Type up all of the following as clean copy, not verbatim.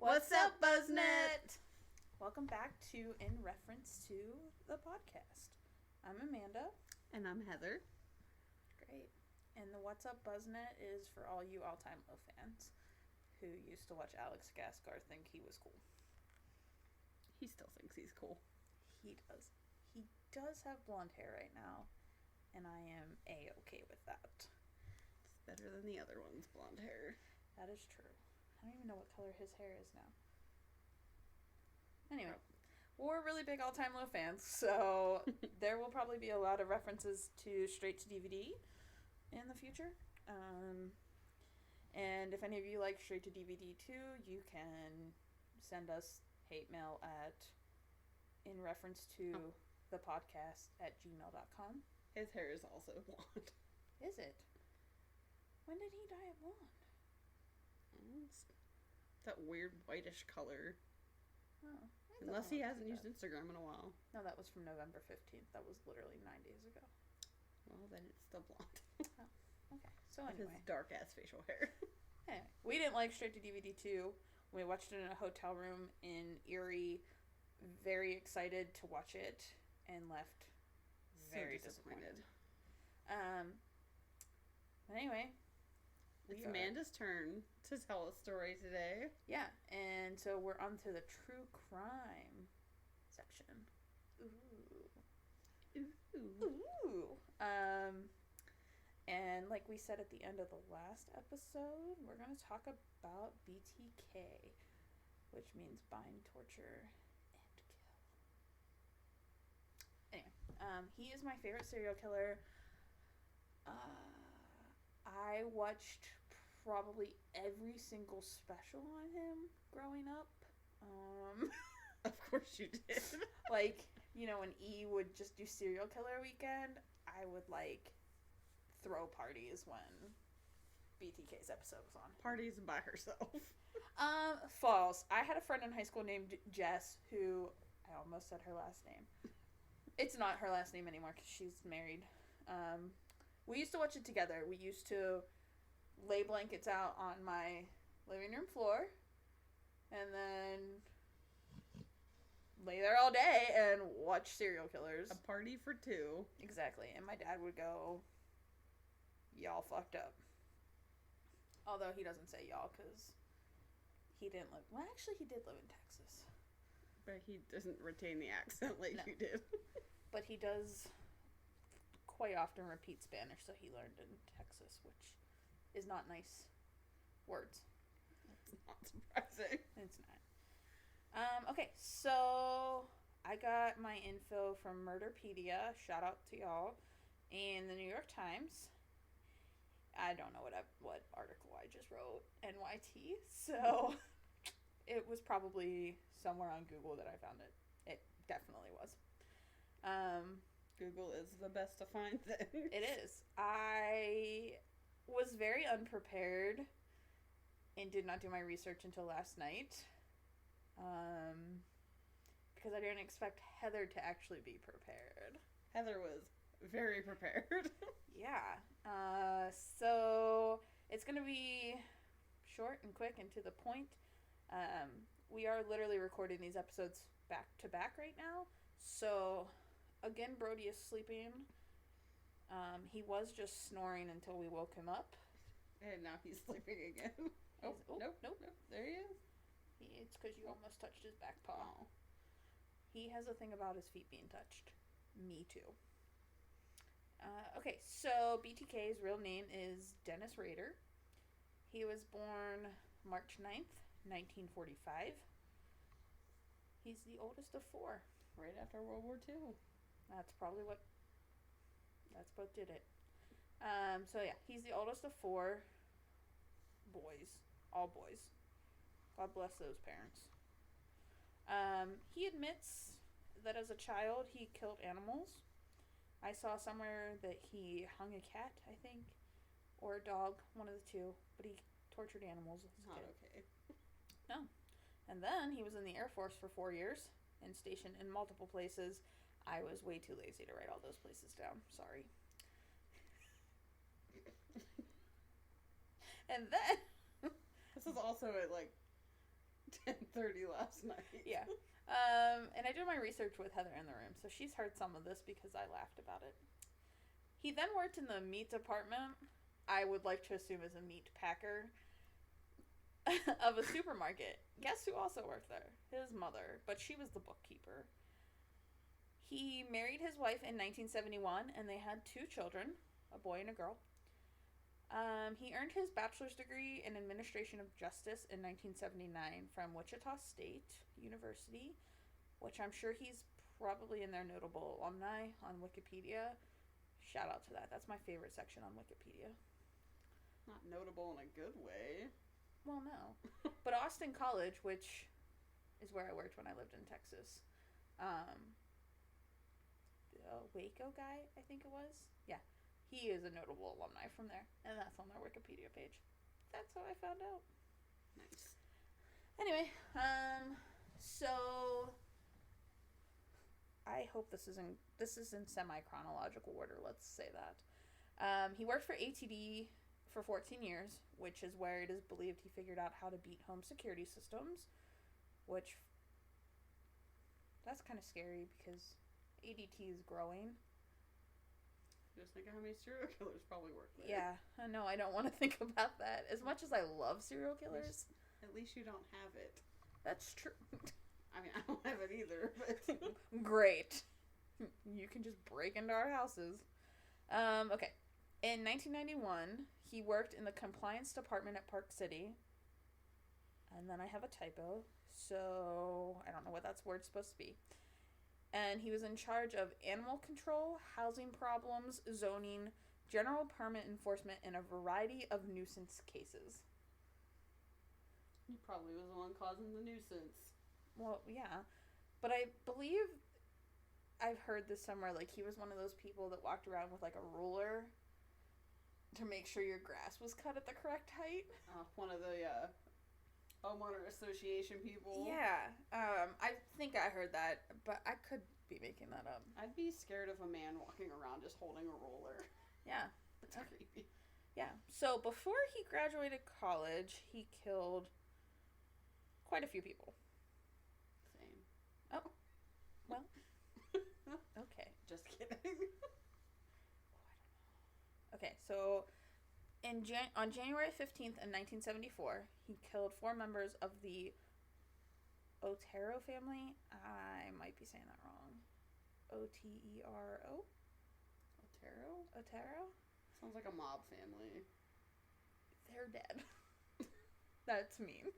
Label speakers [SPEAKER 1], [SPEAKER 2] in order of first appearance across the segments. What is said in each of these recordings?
[SPEAKER 1] What's up, BuzzNet? Welcome back to In Reference to the podcast. I'm Amanda.
[SPEAKER 2] And I'm Heather.
[SPEAKER 1] Great. And the What's Up BuzzNet is for all you all-time low fans who used to watch Alex Gascar think he was cool.
[SPEAKER 2] He still thinks he's cool.
[SPEAKER 1] He does. He does have blonde hair right now, and I am A-okay with that.
[SPEAKER 2] It's better than the other one's blonde hair.
[SPEAKER 1] That is true. I don't even know what color his hair is now. Anyway, we're really big all-time low fans, so there will probably be a lot of references to straight to DVD in the future. And if any of you like straight to DVD too, you can send us hate mail at in reference to the podcast at gmail.com.
[SPEAKER 2] His hair is also blonde.
[SPEAKER 1] Is it? When did he dye it blonde?
[SPEAKER 2] It's that weird whitish color.
[SPEAKER 1] Oh,
[SPEAKER 2] unless he hasn't used Instagram in a while.
[SPEAKER 1] No, that was from November 15th. That was literally 9 days ago.
[SPEAKER 2] Well, then it's still blonde.
[SPEAKER 1] Oh, okay. So anyway.
[SPEAKER 2] His dark-ass facial hair.
[SPEAKER 1] Anyway, we didn't like straight to DVD 2. We watched it in a hotel room in Erie. Very excited to watch it. And left very disappointed. Anyway.
[SPEAKER 2] It's Amanda's turn to tell a story today.
[SPEAKER 1] Yeah, and so we're on to the true crime section. Ooh. And like we said at the end of the last episode, we're going to talk about BTK, which means bind, torture, and kill. Anyway, he is my favorite serial killer. I watched probably every single special on him growing up.
[SPEAKER 2] Of course you did.
[SPEAKER 1] Like, you know, when E would just do serial killer weekend, I would, like, throw parties when BTK's episode was on.
[SPEAKER 2] Parties by herself.
[SPEAKER 1] False. I had a friend in high school named Jess who, I almost said her last name. It's not her last name anymore because she's married. We used to watch it together. We used to lay blankets out on my living room floor and then lay there all day and watch serial killers.
[SPEAKER 2] A party for two.
[SPEAKER 1] Exactly. And my dad would go, y'all fucked up. Although he doesn't say y'all because he didn't live... Well, actually, he did live in Texas.
[SPEAKER 2] But he doesn't retain the accent like you did.
[SPEAKER 1] But he does... quite often repeat Spanish, so he learned in Texas, which is not nice words.
[SPEAKER 2] That's not surprising.
[SPEAKER 1] It's not. Okay, so I got my info from Murderpedia, shout out to y'all, and the New York Times. I don't know what article I just wrote, NYT, so it was probably somewhere on Google that I found it. It definitely was.
[SPEAKER 2] Google is the best to find things.
[SPEAKER 1] It is. I was very unprepared and did not do my research until last night. Because I didn't expect Heather to actually be prepared.
[SPEAKER 2] Heather was very prepared.
[SPEAKER 1] Yeah. So it's going to be short and quick and to the point. We are literally recording these episodes back to back right now. So... Again, Brody is sleeping. He was just snoring until we woke him up.
[SPEAKER 2] And now he's sleeping again. Nope. There he is.
[SPEAKER 1] It's because you almost touched his back paw. Oh. He has a thing about his feet being touched. Me too. Okay, so BTK's real name is Dennis Rader. He was born March 9th, 1945. He's the oldest of 4.
[SPEAKER 2] Right after World War II.
[SPEAKER 1] That's what did it. So yeah, he's the oldest of 4 boys. All boys. God bless those parents. He admits that as a child he killed animals. I saw somewhere that he hung a cat, I think. Or a dog, one of the two. But he tortured animals as a kid.
[SPEAKER 2] Not okay.
[SPEAKER 1] No. And then he was in the Air Force for 4 years and stationed in multiple places. I was way too lazy to write all those places down. Sorry. And then...
[SPEAKER 2] This is also at, 10:30 last night.
[SPEAKER 1] Yeah. And I did my research with Heather in the room, so she's heard some of this because I laughed about it. He then worked in the meat department. I would like to assume as a meat packer of a supermarket. Guess who also worked there? His mother, but she was the bookkeeper. He married his wife in 1971, and they had 2 children, a boy and a girl. He earned his bachelor's degree in Administration of Justice in 1979 from Wichita State University, which I'm sure he's probably in their notable alumni on Wikipedia. Shout out to that. That's my favorite section on Wikipedia.
[SPEAKER 2] Not notable in a good way.
[SPEAKER 1] Well, no. But Austin College, which is where I worked when I lived in Texas, the Waco guy, I think it was. Yeah. He is a notable alumni from there, and that's on their Wikipedia page. That's how I found out.
[SPEAKER 2] Nice.
[SPEAKER 1] Anyway, so I hope this is in semi-chronological order, let's say that. He worked for ATD for 14 years, which is where it is believed he figured out how to beat home security systems, which that's kind of scary because ADT is growing.
[SPEAKER 2] Just think of how many serial killers probably work there.
[SPEAKER 1] Yeah, I know. I don't want to think about that. As much as I love serial killers.
[SPEAKER 2] At least you don't have it.
[SPEAKER 1] That's true.
[SPEAKER 2] I mean, I don't have it either, but...
[SPEAKER 1] Great. You can just break into our houses. Okay. In 1991, he worked in the compliance department at Park City. And then I have a typo, so I don't know what that word's supposed to be. And he was in charge of animal control, housing problems, zoning, general permit enforcement, and a variety of nuisance cases.
[SPEAKER 2] He probably was the one causing the nuisance.
[SPEAKER 1] Well, yeah. But I believe I've heard this somewhere, like he was one of those people that walked around with like a ruler to make sure your grass was cut at the correct height.
[SPEAKER 2] One of the homeowner association people.
[SPEAKER 1] Yeah. I think I heard that, but I could be making that up.
[SPEAKER 2] I'd be scared of a man walking around just holding a roller.
[SPEAKER 1] Yeah.
[SPEAKER 2] That's creepy.
[SPEAKER 1] Yeah. So before he graduated college, he killed quite a few people.
[SPEAKER 2] Same.
[SPEAKER 1] Oh. Well. Okay.
[SPEAKER 2] Just kidding.
[SPEAKER 1] Okay, so on January 15th in 1974, he killed 4 members of the Otero family. I might be saying that wrong. Otero? Otero?
[SPEAKER 2] Sounds like a mob family.
[SPEAKER 1] They're dead. That's mean.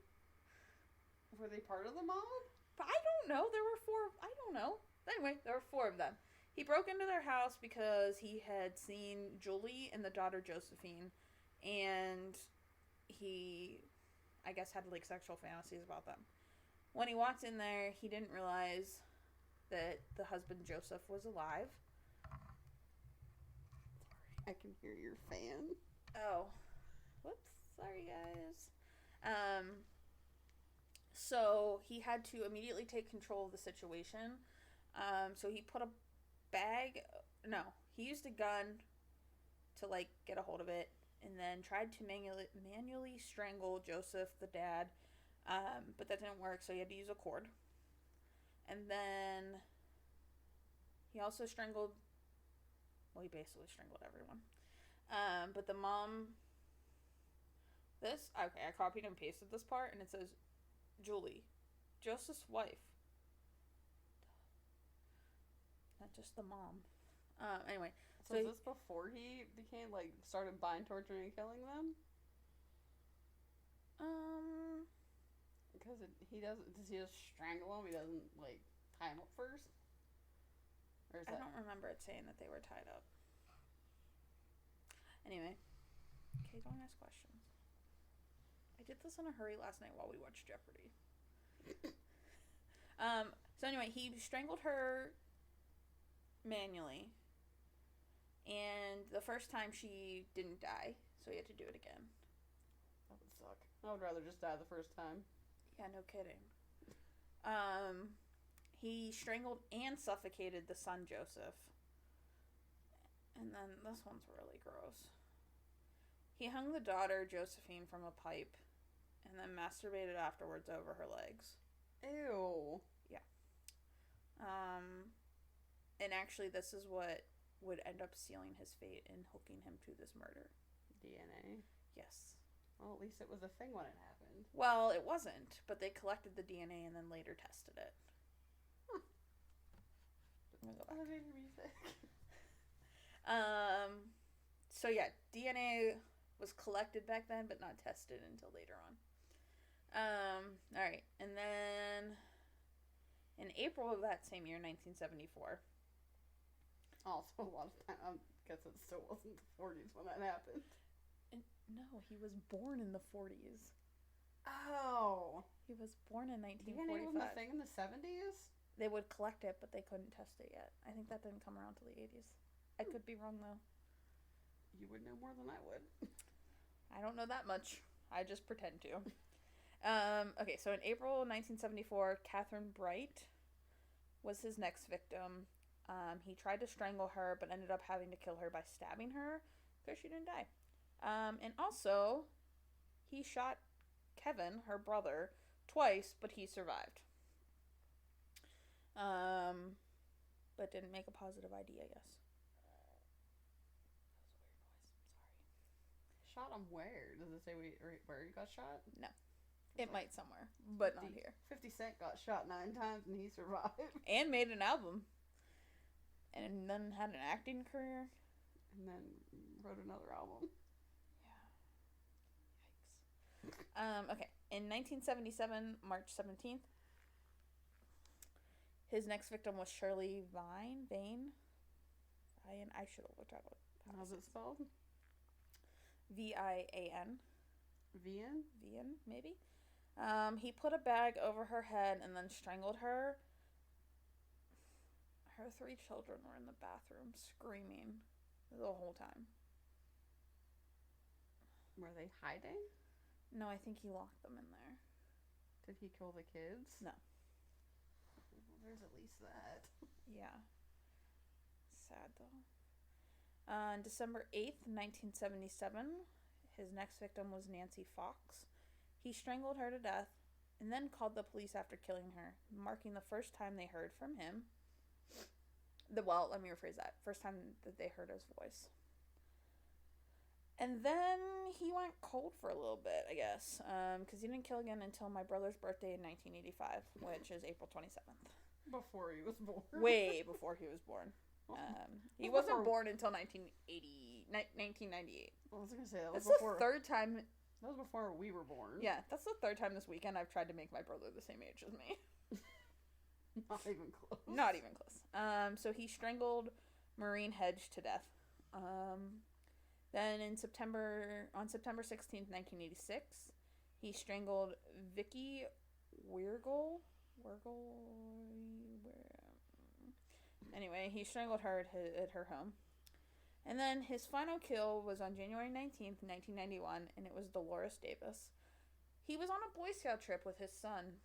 [SPEAKER 2] Were they part of the mob?
[SPEAKER 1] But I don't know. There were 4. I don't know. Anyway, there were 4 of them. He broke into their house because he had seen Julie and the daughter Josephine, and he, I guess, had like sexual fantasies about them. When he walked in there, he didn't realize that the husband Joseph was alive.
[SPEAKER 2] Sorry, I can hear your fan.
[SPEAKER 1] Oh, whoops! Sorry, guys. So he had to immediately take control of the situation. So he put a he used a gun to like get a hold of it, and then tried to manually strangle Joseph, the dad, but that didn't work, so he had to use a cord. And then he also he basically strangled everyone. But the mom, I copied and pasted this part, and it says Julie, Joseph's wife. Not just the mom. Anyway.
[SPEAKER 2] So is this before he started buying, torturing, and killing them? Because does he just strangle them? He doesn't, tie them up first? Or
[SPEAKER 1] I don't remember it saying that they were tied up. Anyway. Okay, don't ask questions. I did this in a hurry last night while we watched Jeopardy. So anyway, he strangled her manually, and the first time she didn't die, so he had to do it again.
[SPEAKER 2] That would suck. I would rather just die the first time.
[SPEAKER 1] Yeah, no kidding. He strangled and suffocated the son Joseph, and then this one's really gross. He hung the daughter Josephine from a pipe and then masturbated afterwards over her legs.
[SPEAKER 2] Ew.
[SPEAKER 1] And actually, this is what would end up sealing his fate and hooking him to this murder.
[SPEAKER 2] DNA.
[SPEAKER 1] Yes.
[SPEAKER 2] Well, at least it was a thing when it happened.
[SPEAKER 1] Well, it wasn't, but they collected the DNA and then later tested it.
[SPEAKER 2] Huh.
[SPEAKER 1] I'm gonna go back.
[SPEAKER 2] Elevator music.
[SPEAKER 1] So yeah, DNA was collected back then, but not tested until later on. All right, and then in April of that same year, 1974.
[SPEAKER 2] Also, a lot of time. I guess it still wasn't the 40s when that happened.
[SPEAKER 1] No, he was born in the 40s.
[SPEAKER 2] Oh.
[SPEAKER 1] He was born in 1945.
[SPEAKER 2] DNA wasn't a thing in the 70s?
[SPEAKER 1] They would collect it, but they couldn't test it yet. I think that didn't come around till the 80s. I could be wrong, though.
[SPEAKER 2] You would know more than I would.
[SPEAKER 1] I don't know that much. I just pretend to. Okay, so in April 1974, Catherine Bright was his next victim. He tried to strangle her, but ended up having to kill her by stabbing her because she didn't die. And also, he shot Kevin, her brother, twice, but he survived. But didn't make a positive ID, I guess. That was a weird noise. I'm sorry.
[SPEAKER 2] Shot him where? Does it say where he got shot?
[SPEAKER 1] No. It might somewhere, but not here.
[SPEAKER 2] 50 Cent got shot 9 times and he survived.
[SPEAKER 1] And made an album. And then had an acting career.
[SPEAKER 2] And then wrote another album.
[SPEAKER 1] Yeah. Yikes. Okay. In 1977, March 17th, his next victim was Shirley Vane. I should have looked at it.
[SPEAKER 2] How's it spelled?
[SPEAKER 1] Vian.
[SPEAKER 2] Vian?
[SPEAKER 1] Vian, maybe? He put a bag over her head and then strangled her. Her 3 children were in the bathroom screaming the whole time.
[SPEAKER 2] Were they hiding?
[SPEAKER 1] No, I think he locked them in there.
[SPEAKER 2] Did he kill the kids?
[SPEAKER 1] No.
[SPEAKER 2] Well, there's at least that.
[SPEAKER 1] Yeah. Sad, though. On December 8th, 1977, his next victim was Nancy Fox. He strangled her to death and then called the police after killing her, marking the first time they heard from him. Well, let me rephrase that. First time that they heard his voice. And then he went cold for a little bit, I guess, because he didn't kill again until my brother's birthday in 1985, which is April 27th.
[SPEAKER 2] Before he was born.
[SPEAKER 1] Way before he was born. He wasn't born until 1998.
[SPEAKER 2] I was going to say, that was
[SPEAKER 1] That's
[SPEAKER 2] before.
[SPEAKER 1] the third time.
[SPEAKER 2] That was before we were born.
[SPEAKER 1] Yeah, that's the third time this weekend I've tried to make my brother the same age as me.
[SPEAKER 2] Not even close.
[SPEAKER 1] Not even close. So he strangled Maureen Hedge to death. Then on September 16th, 1986, he strangled Vicky Wirgle. Anyway, he strangled her at her home. And then his final kill was on January 19th, 1991, and it was Dolores Davis. He was on a Boy Scout trip with his son,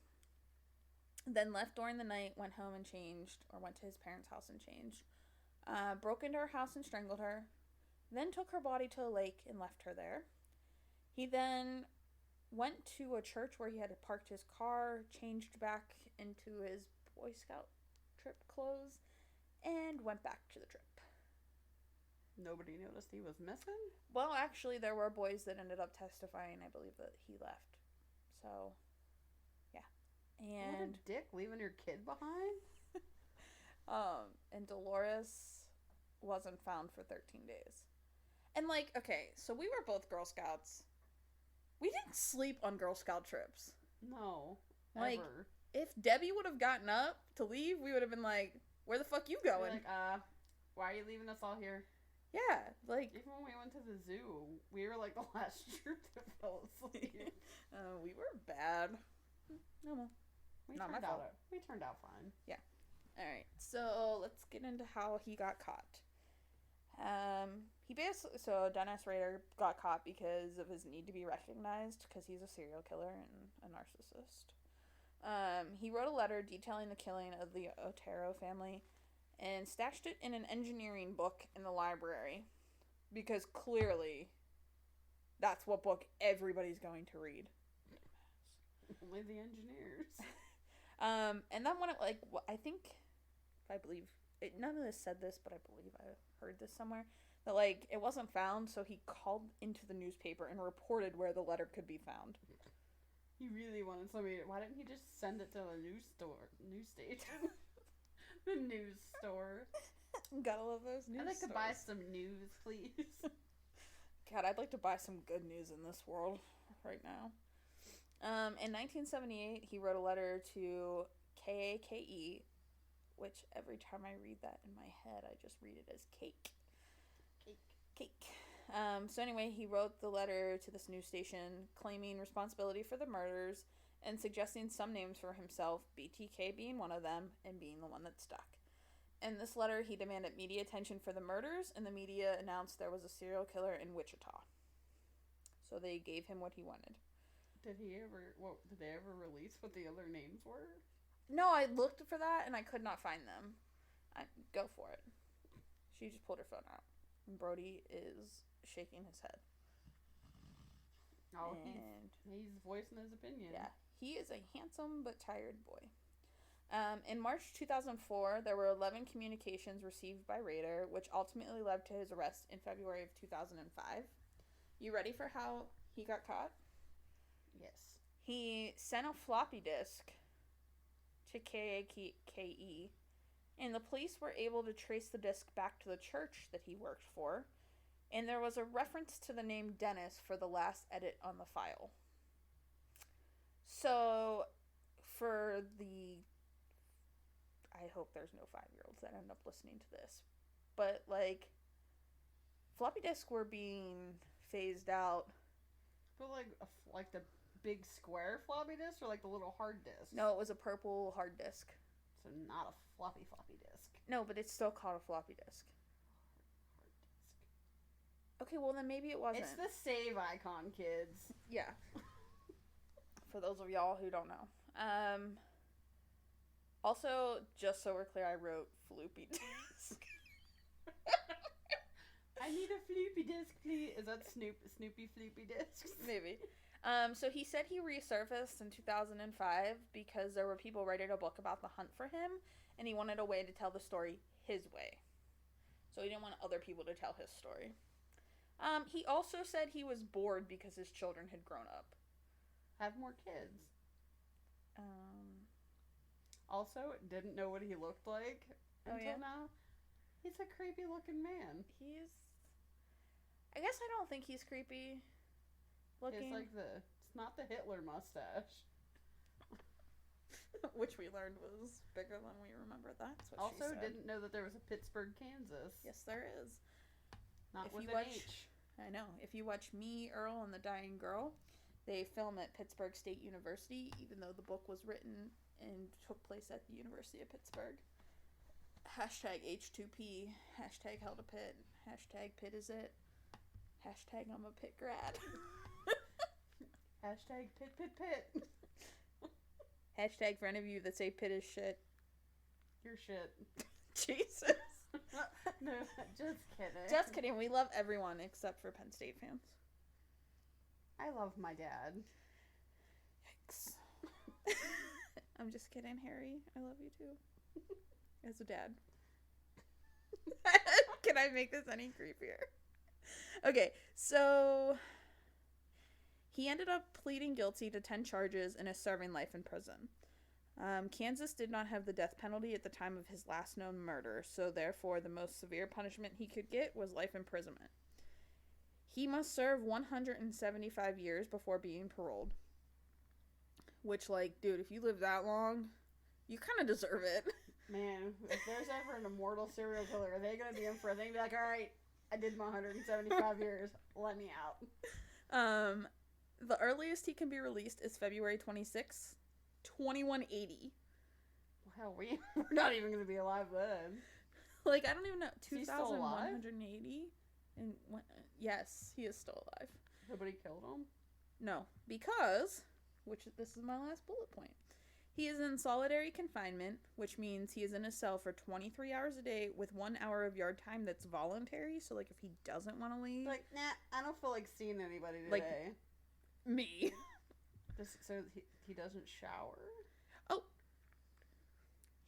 [SPEAKER 1] then left during the night, went home and changed, or went to his parents' house and changed. Broke into her house and strangled her, then took her body to a lake and left her there. He then went to a church where he had parked his car, changed back into his Boy Scout trip clothes, and went back to the trip.
[SPEAKER 2] Nobody noticed he was missing?
[SPEAKER 1] Well, actually, there were boys that ended up testifying, I believe, that he left. So, yeah.
[SPEAKER 2] What a dick, leaving your kid behind?
[SPEAKER 1] And Dolores wasn't found for 13 days. And, like, okay, so we were both Girl Scouts. We didn't sleep on Girl Scout trips.
[SPEAKER 2] No,
[SPEAKER 1] like,
[SPEAKER 2] ever.
[SPEAKER 1] If Debbie would have gotten up to leave, we would have been like, where the fuck you going?
[SPEAKER 2] Like, why are you leaving us all here?
[SPEAKER 1] Yeah, like...
[SPEAKER 2] Even when we went to the zoo, we were, like, the last troop that fell asleep.
[SPEAKER 1] We were bad. No, well, not my fault.
[SPEAKER 2] We turned out fine.
[SPEAKER 1] Yeah. Alright, so let's get into how he got caught. So Dennis Rader got caught because of his need to be recognized, because he's a serial killer and a narcissist. He wrote a letter detailing the killing of the Otero family and stashed it in an engineering book in the library, because clearly that's what book everybody's going to read.
[SPEAKER 2] Only the engineers.
[SPEAKER 1] And then when it, like, I think, if I believe, none of this said this, but I believe I heard this somewhere, that, like, it wasn't found, so he called into the newspaper and reported where the letter could be found.
[SPEAKER 2] He really wanted somebody. Why didn't he just send it to the news station? The news store.
[SPEAKER 1] Gotta love those news
[SPEAKER 2] I'd like to
[SPEAKER 1] stores.
[SPEAKER 2] buy some news, please.
[SPEAKER 1] God, I'd like to buy some good news in this world right now. In 1978, he wrote a letter to KAKE, which every time I read that in my head, I just read it as cake. Cake. So anyway, he wrote the letter to this news station claiming responsibility for the murders and suggesting some names for himself, BTK being one of them, and being the one that stuck. In this letter, he demanded media attention for the murders, and the media announced there was a serial killer in Wichita. So they gave him what he wanted.
[SPEAKER 2] Did they ever release what the other names were?
[SPEAKER 1] No, I looked for that, and I could not find them. Go for it. She just pulled her phone out. And Brody is shaking his head.
[SPEAKER 2] Oh, he's voicing his opinion.
[SPEAKER 1] Yeah, he is a handsome but tired boy. In March 2004, there were 11 communications received by Rader, which ultimately led to his arrest in February of 2005. You ready for how he got caught?
[SPEAKER 2] Yes.
[SPEAKER 1] He sent a floppy disk to KAKE, and the police were able to trace the disk back to the church that he worked for, and there was a reference to the name Dennis for the last edit on the file. So, I hope there's no 5-year-olds that end up listening to this, but, like, floppy disks were being phased out.
[SPEAKER 2] But, like the big square floppy disk or, like, the little hard disk?
[SPEAKER 1] No, it was a purple hard disk.
[SPEAKER 2] So not a floppy disk.
[SPEAKER 1] No, but it's still called a floppy disk.
[SPEAKER 2] Hard disk.
[SPEAKER 1] Okay, well then maybe it wasn't.
[SPEAKER 2] It's the save icon, kids.
[SPEAKER 1] Yeah. For those of y'all who don't know. Also, just so we're clear, I wrote floopy disk.
[SPEAKER 2] I need a floopy disk, please. Is that Snoopy floopy disks?
[SPEAKER 1] Maybe. So he said he resurfaced in 2005 because there were people writing a book about the hunt for him, and he wanted a way to tell the story his way. So he didn't want other people to tell his story. He also said he was bored because his children had grown up.
[SPEAKER 2] Have more kids. Also, didn't know what he looked like until now. He's a creepy looking man.
[SPEAKER 1] I guess I don't think he's creepy looking.
[SPEAKER 2] It's not the Hitler mustache.
[SPEAKER 1] Which we learned was bigger than we remembered. That's what
[SPEAKER 2] also,
[SPEAKER 1] she said.
[SPEAKER 2] didn't know that there was a Pittsburgh, Kansas.
[SPEAKER 1] Yes, there is.
[SPEAKER 2] Not
[SPEAKER 1] if
[SPEAKER 2] with
[SPEAKER 1] you
[SPEAKER 2] an
[SPEAKER 1] watch,
[SPEAKER 2] H.
[SPEAKER 1] I know. If you watch Me, Earl, and the Dying Girl, they film at Pittsburgh State University, even though the book was written and took place at the University of Pittsburgh. Hashtag H2P. Hashtag hell to Pitt. Hashtag Pitt is it. Hashtag I'm a Pitt grad.
[SPEAKER 2] Hashtag Pitt.
[SPEAKER 1] Hashtag for any of you that say Pitt is shit.
[SPEAKER 2] You're shit.
[SPEAKER 1] Jesus.
[SPEAKER 2] No, just kidding.
[SPEAKER 1] Just kidding. We love everyone except for Penn State fans.
[SPEAKER 2] I love my dad.
[SPEAKER 1] Yikes. I'm just kidding, Harry. I love you too. As a dad. Can I make this any creepier? Okay, so he ended up pleading guilty to 10 charges and is serving life in prison. Kansas did not have the death penalty at the time of his last known murder, so therefore the most severe punishment he could get was life imprisonment. He must serve 175 years before being paroled. Which, like, dude, if you live that long, you kind of deserve it.
[SPEAKER 2] Man, if there's ever an immortal serial killer, are they going to be in for a thing? Be like, all right, I did my 175 years. Let me out.
[SPEAKER 1] The earliest he can be released is February 26th, 2180.
[SPEAKER 2] Well, we're not even going to be alive then.
[SPEAKER 1] Like, I don't even know.
[SPEAKER 2] Is he still alive?
[SPEAKER 1] 2180? And yes, he is still alive.
[SPEAKER 2] Nobody killed him?
[SPEAKER 1] No, because, this is my last bullet point. He is in solitary confinement, which means he is in a cell for 23 hours a day with 1 hour of yard time that's voluntary. So, like, if he doesn't want to leave.
[SPEAKER 2] Like, nah, I don't feel like seeing anybody today.
[SPEAKER 1] Like, me.
[SPEAKER 2] So he doesn't shower?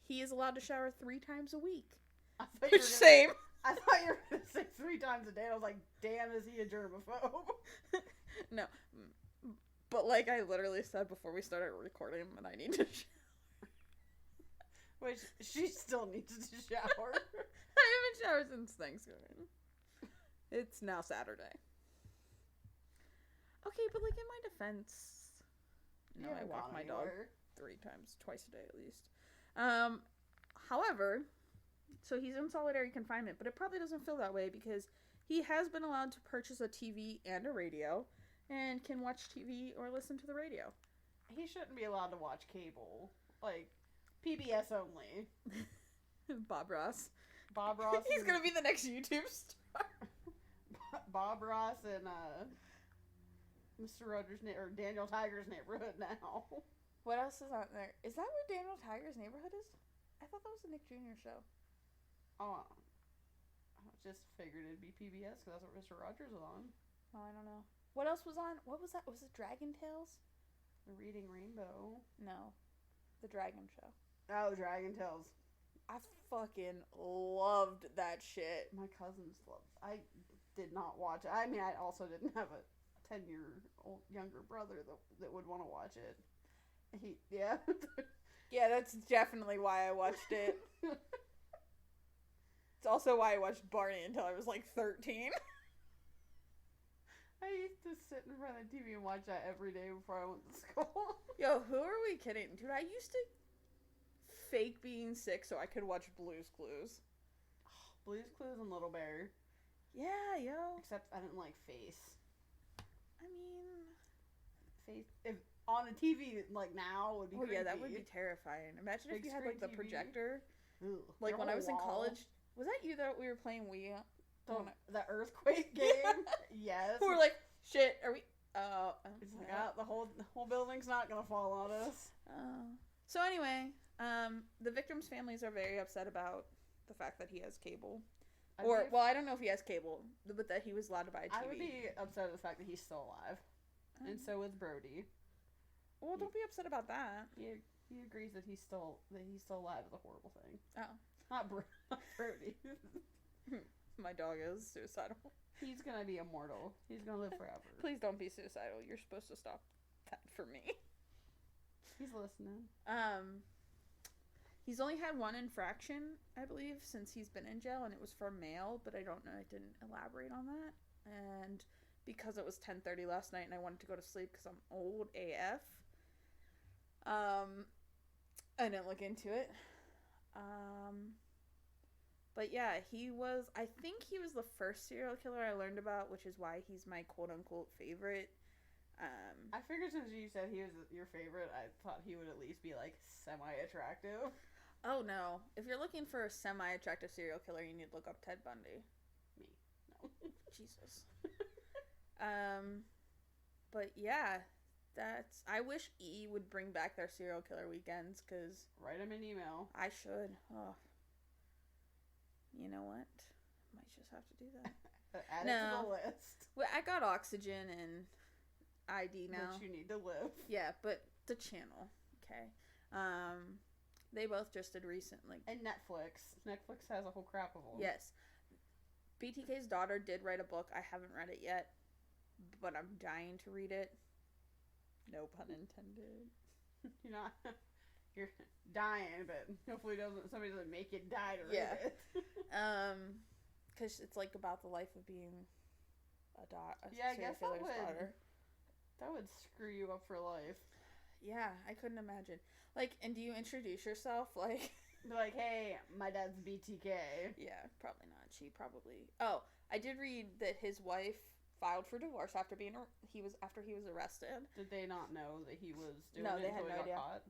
[SPEAKER 1] He is allowed to shower 3 times a week.
[SPEAKER 2] I thought you were gonna,
[SPEAKER 1] Same.
[SPEAKER 2] I thought you were going to say 3 times a day. I was like, damn, is he a germaphobe?
[SPEAKER 1] No. But like I literally said before we started recording that I need to shower.
[SPEAKER 2] Which she still needs to shower.
[SPEAKER 1] I haven't showered since Thanksgiving. It's now Saturday. Okay, but like in my defense, no, I walk my dog twice a day at least. However, so he's in solitary confinement, but it probably doesn't feel that way because he has been allowed to purchase a TV and a radio and can watch TV or listen to the radio.
[SPEAKER 2] He shouldn't be allowed to watch cable. Like, PBS only.
[SPEAKER 1] Bob Ross.
[SPEAKER 2] Bob Ross.
[SPEAKER 1] He's gonna be the next YouTube star.
[SPEAKER 2] Bob Ross and Mr. Rogers' or Daniel Tiger's Neighborhood now.
[SPEAKER 1] What else is on there? Is that where Daniel Tiger's Neighborhood is? I thought that was a Nick Jr. show.
[SPEAKER 2] Oh, I just figured it'd be PBS because that's what Mr. Rogers was on.
[SPEAKER 1] Oh, I don't know. What else was on? What was that? Was it Dragon Tales?
[SPEAKER 2] The Reading Rainbow.
[SPEAKER 1] No. The Dragon Show.
[SPEAKER 2] Oh, Dragon Tales.
[SPEAKER 1] I fucking loved that shit.
[SPEAKER 2] My cousins loved. I did not watch it. I mean, I also didn't have a 10-year-old younger brother that would want to watch it. Yeah.
[SPEAKER 1] Yeah, that's definitely why I watched it. It's also why I watched Barney until I was like 13.
[SPEAKER 2] I used to sit in front of the TV and watch that every day before I went to school.
[SPEAKER 1] Yo, who are we kidding? Dude, I used to fake being sick so I could watch Blue's Clues.
[SPEAKER 2] Blue's Clues and Little Bear.
[SPEAKER 1] Yeah, yo.
[SPEAKER 2] Except I didn't like Face.
[SPEAKER 1] I mean...
[SPEAKER 2] Face... If on a TV, like, now, would be creepy.
[SPEAKER 1] Yeah, that would be terrifying. Imagine if you had, like, the projector.
[SPEAKER 2] Ugh,
[SPEAKER 1] like, when I was in college... Was that you that we were playing Wii?
[SPEAKER 2] The earthquake game? Yes.
[SPEAKER 1] We were like, shit, are we...
[SPEAKER 2] It's like, the whole building's not gonna fall on us.
[SPEAKER 1] So anyway, the victims' families are very upset about the fact that he has cable. Well, I don't know if he has cable, but that he was allowed to buy a TV.
[SPEAKER 2] I would be upset at the fact that he's still alive. And so is Brody.
[SPEAKER 1] Well, don't be upset about that.
[SPEAKER 2] He agrees that he's still alive is a horrible thing.
[SPEAKER 1] Oh.
[SPEAKER 2] Not Brody.
[SPEAKER 1] My dog is suicidal.
[SPEAKER 2] He's gonna be immortal. He's gonna live forever.
[SPEAKER 1] Please don't be suicidal. You're supposed to stop that for me.
[SPEAKER 2] He's listening.
[SPEAKER 1] He's only had one infraction, I believe, since he's been in jail, and it was for mail, but I don't know. I didn't elaborate on that. And because it was 10:30 last night and I wanted to go to sleep because I'm old AF, I didn't look into it. But yeah, I think he was the first serial killer I learned about, which is why he's my quote-unquote favorite.
[SPEAKER 2] I figured since you said he was your favorite, I thought he would at least be, like, semi-attractive.
[SPEAKER 1] Oh, no. If you're looking for a semi-attractive serial killer, you need to look up Ted Bundy.
[SPEAKER 2] Me. No.
[SPEAKER 1] Jesus. But yeah, I wish E would bring back their serial killer weekends, because...
[SPEAKER 2] Write him an email.
[SPEAKER 1] I should. Oh. You know what? Might just have to do that.
[SPEAKER 2] Add it to the list.
[SPEAKER 1] Well, I got Oxygen and ID now.
[SPEAKER 2] But you need to live.
[SPEAKER 1] Yeah, but the channel. Okay. They both just did recently.
[SPEAKER 2] And Netflix. Netflix has a whole crap of them.
[SPEAKER 1] Yes. BTK's daughter did write a book. I haven't read it yet, but I'm dying to read it. No pun intended. You're
[SPEAKER 2] dying, but hopefully somebody doesn't make you die to read it.
[SPEAKER 1] Because it's like about the life of being a
[SPEAKER 2] I guess
[SPEAKER 1] daughter.
[SPEAKER 2] That would screw you up for life.
[SPEAKER 1] Yeah, I couldn't imagine. Like, and do you introduce yourself like?
[SPEAKER 2] Like, hey, my dad's BTK.
[SPEAKER 1] Yeah, probably not. She probably. Oh, I did read that his wife filed for divorce after he was arrested. Did
[SPEAKER 2] they not know that he was doing
[SPEAKER 1] no,
[SPEAKER 2] it
[SPEAKER 1] they had
[SPEAKER 2] until
[SPEAKER 1] no
[SPEAKER 2] he got
[SPEAKER 1] idea.
[SPEAKER 2] caught?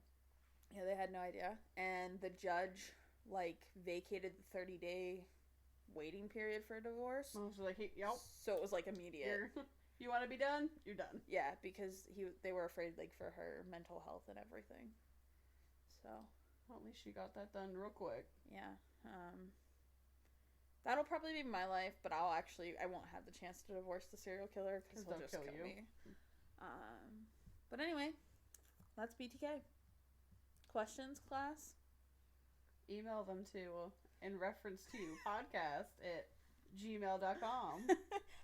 [SPEAKER 1] Yeah, they had no idea. And the judge, like, vacated the 30-day waiting period for divorce.
[SPEAKER 2] I was like, hey, yep.
[SPEAKER 1] So it was, like, immediate.
[SPEAKER 2] You want to be done? You're done.
[SPEAKER 1] Yeah, because they were afraid, like, for her mental health and everything. So.
[SPEAKER 2] Well, at least she got that done real quick.
[SPEAKER 1] Yeah. That'll probably be my life, but I won't have the chance to divorce the serial killer because he'll just kill me. But anyway, that's BTK. Questions, class?
[SPEAKER 2] Email them to in reference to podcast@gmail.com.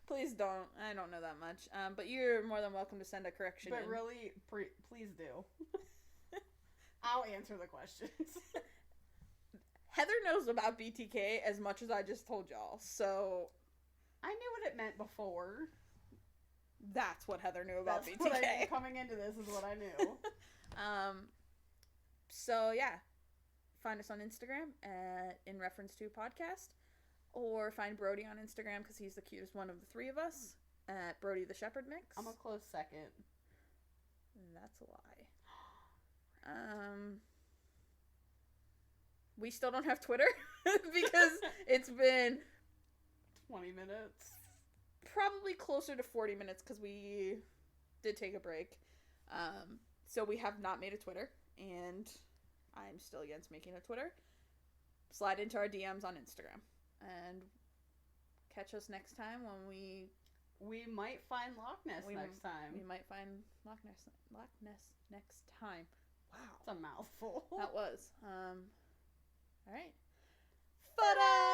[SPEAKER 1] Please don't. I don't know that much. But you're more than welcome to send a correction.
[SPEAKER 2] But
[SPEAKER 1] in.
[SPEAKER 2] really, please do. I'll answer the questions.
[SPEAKER 1] Heather knows about BTK as much as I just told y'all, so
[SPEAKER 2] I knew what it meant before.
[SPEAKER 1] that's what Heather knew about
[SPEAKER 2] That's
[SPEAKER 1] BTK.
[SPEAKER 2] What coming into this is what I knew.
[SPEAKER 1] So yeah, find us on Instagram at in reference to podcast, or find Brody on Instagram because he's the cutest one of the three of us at Brody the Shepherd Mix.
[SPEAKER 2] I'm a close second.
[SPEAKER 1] That's a lie. We still don't have Twitter because it's been
[SPEAKER 2] 20 minutes.
[SPEAKER 1] Probably closer to 40 minutes because we did take a break. So we have not made a Twitter, and I'm still against making a Twitter. Slide into our DMs on Instagram and catch us next time when we
[SPEAKER 2] might find Loch Ness next time.
[SPEAKER 1] We might find Loch Ness next time. Wow.
[SPEAKER 2] It's a mouthful.
[SPEAKER 1] That was. All right. Ta-da!